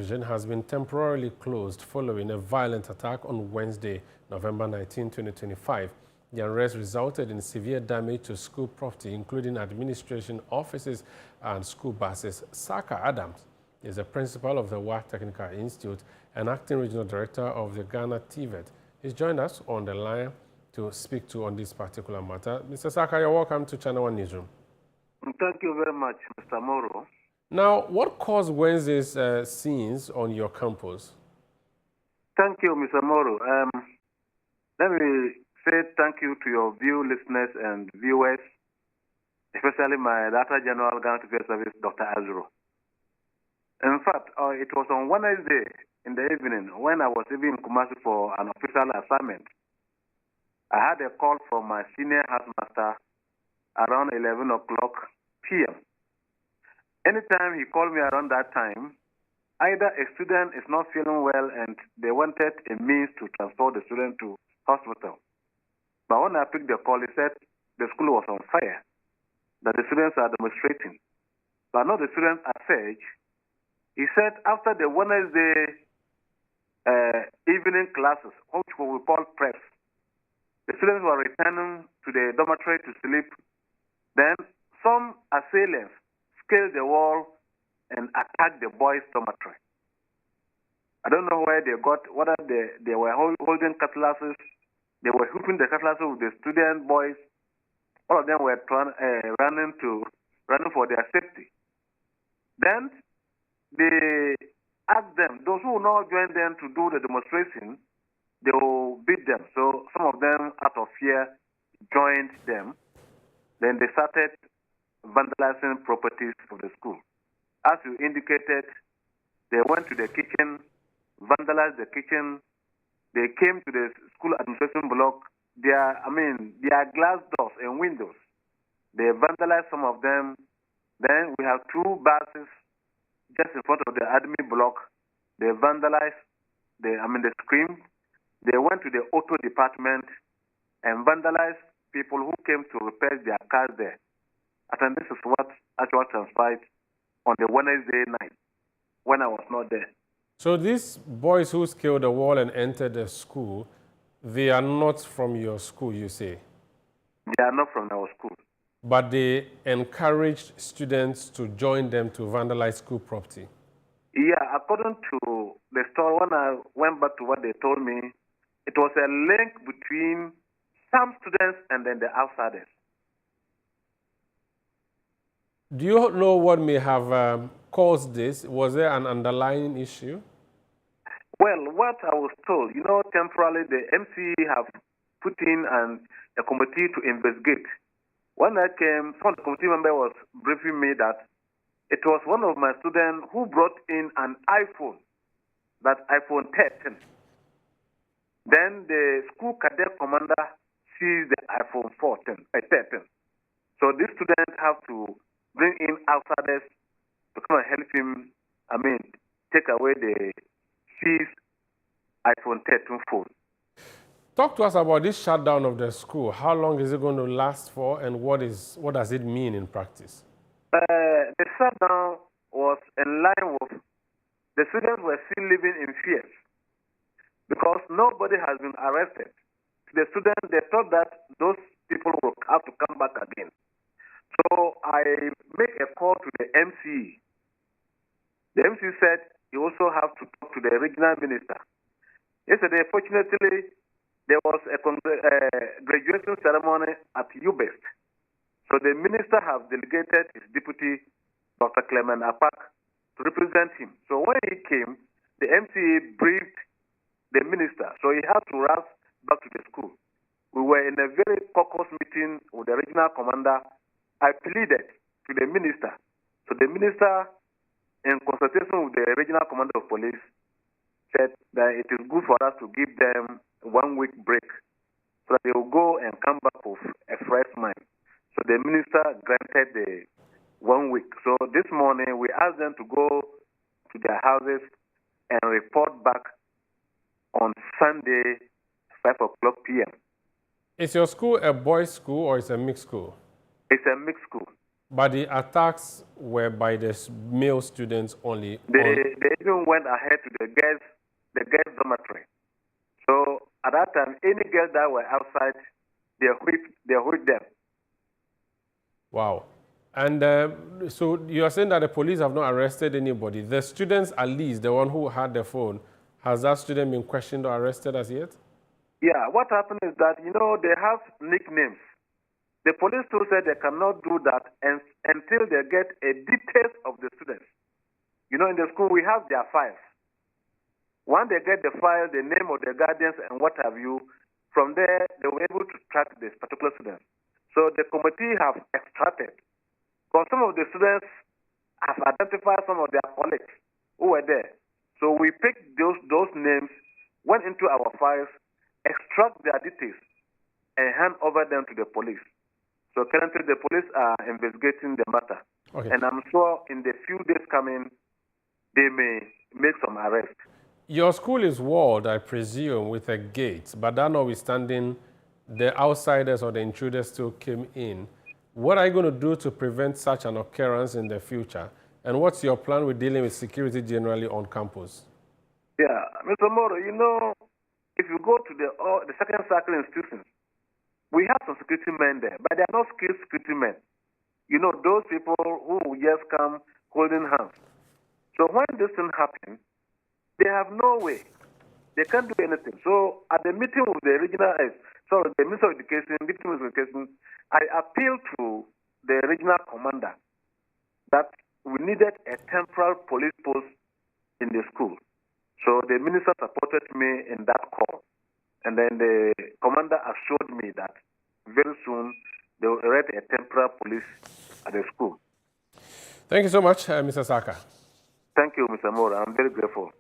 Division has been temporarily closed following a violent attack on Wednesday, November 19, 2025. The unrest resulted in severe damage to school property, including administration offices and school buses. Saka Adams is the principal of the WA Technical Institute and acting regional director of the Ghana TVET. He's joined us on the line to speak to on this particular matter. Mr. Saka, you're welcome to Channel One Newsroom. Thank you very much, Mr. Moro. Now, what caused Wednesday's scenes on your campus? Thank you, Mr. Moro. Let me say thank you to your listeners and viewers, especially my Director General Ghana TVET Service, Dr. Azuro. In fact, it was on Wednesday in the evening when I was even in Kumasi for an official assignment. I had a call from my senior housemaster around 11 o'clock p.m. Anytime he called me around that time, either a student is not feeling well and they wanted a means to transport the student to hospital. But when I picked the call, he said the school was on fire, that the students are demonstrating. But not the students as such. He said after the Wednesday evening classes, which we call preps, the students were returning to the dormitory to sleep. Then some assailants scaled the wall and attacked the boys' dormitory. I don't know where they got, whether they were holding cutlasses, they were whipping the cutlasses with the student boys. All of them were running for their safety. Then they asked them, those who will not join them to do the demonstration, they will beat them. So some of them, out of fear, joined them. Then they started vandalizing properties of the school. As you indicated, they went to the kitchen, vandalized the kitchen. They came to the school administration block. There are glass doors and windows. They vandalized some of them. Then we have two buses just in front of the admin block. They vandalized they screamed. They went to the auto department and vandalized people who came to repair their cars there. And this is what actually transpired on the Wednesday night when I was not there. So these boys who scaled the wall and entered the school, they are not from your school, you say? They are not from our school. But they encouraged students to join them to vandalize school property? Yeah, according to the story, when I went back to what they told me, it was a link between some students and then the outsiders. Do you know what may have caused this? Was there an underlying issue? Well, what I was told, temporarily the MC have put in a committee to investigate. When I came, some of the committee member was briefing me that it was one of my students who brought in an iPhone, that iPhone 13. Then the school cadet commander seized the iPhone 13. So this student have to bring in outsiders to come and help him, take away the seized iPhone 13 phone. Talk to us about this shutdown of the school. How long is it going to last for, and what does it mean in practice? The shutdown was in line with the students were still living in fear because nobody has been arrested. The students, they thought that those people will have to come back again. So I make a call to the MC. The MC said you also have to talk to the regional minister. Yesterday, fortunately, there was a graduation ceremony at UBEST. So the minister has delegated his deputy, Dr. Clement Apak, to represent him. So when he came, the MC briefed the minister. So he had to rush back to the school. We were in a very caucus meeting with the regional commander. I pleaded to the minister. So the minister, in consultation with the regional commander of police, said that it is good for us to give them 1 week break so that they will go and come back with a fresh mind. So the minister granted the 1 week. So this morning we asked them to go to their houses and report back on Sunday, 5 o'clock p.m. Is your school a boys' school or is it a mixed school? It's a mixed school. But the attacks were by the male students only. They even went ahead to the girls' dormitory. So at that time, any girls that were outside, they whipped them. Wow. And so you are saying that the police have not arrested anybody. The students, at least, the one who had the phone, has that student been questioned or arrested as yet? Yeah, what happened is that, they have nicknames. The police too said they cannot do that until they get a details of the students. In the school, we have their files. Once they get the file, the name of the guardians and what have you, from there, they were able to track this particular student. So the committee have extracted. Because some of the students have identified some of their colleagues who were there. So we picked those names, went into our files, extract their details, and hand over them to the police. So currently, the police are investigating the matter. Okay. And I'm sure in the few days coming, they may make some arrests. Your school is walled, I presume, with a gate, but that notwithstanding, the outsiders or the intruders still came in. What are you going to do to prevent such an occurrence in the future? And what's your plan with dealing with security generally on campus? Yeah, Mr. Moro, if you go to the second circle institutions, we have some security men there, but they are not skilled security men. Those people who just come holding hands. So when this thing happens, they have no way. They can't do anything. So at the meeting with the the Minister of Education, Deputy Minister of Education, I appealed to the regional commander that we needed a temporary police post in the school. So the minister supported me in that call. And then the commander assured me that very soon they will erect a temporary police at the school. Thank you so much, Mr. Saka. Thank you, Mr. Moore. I'm very grateful.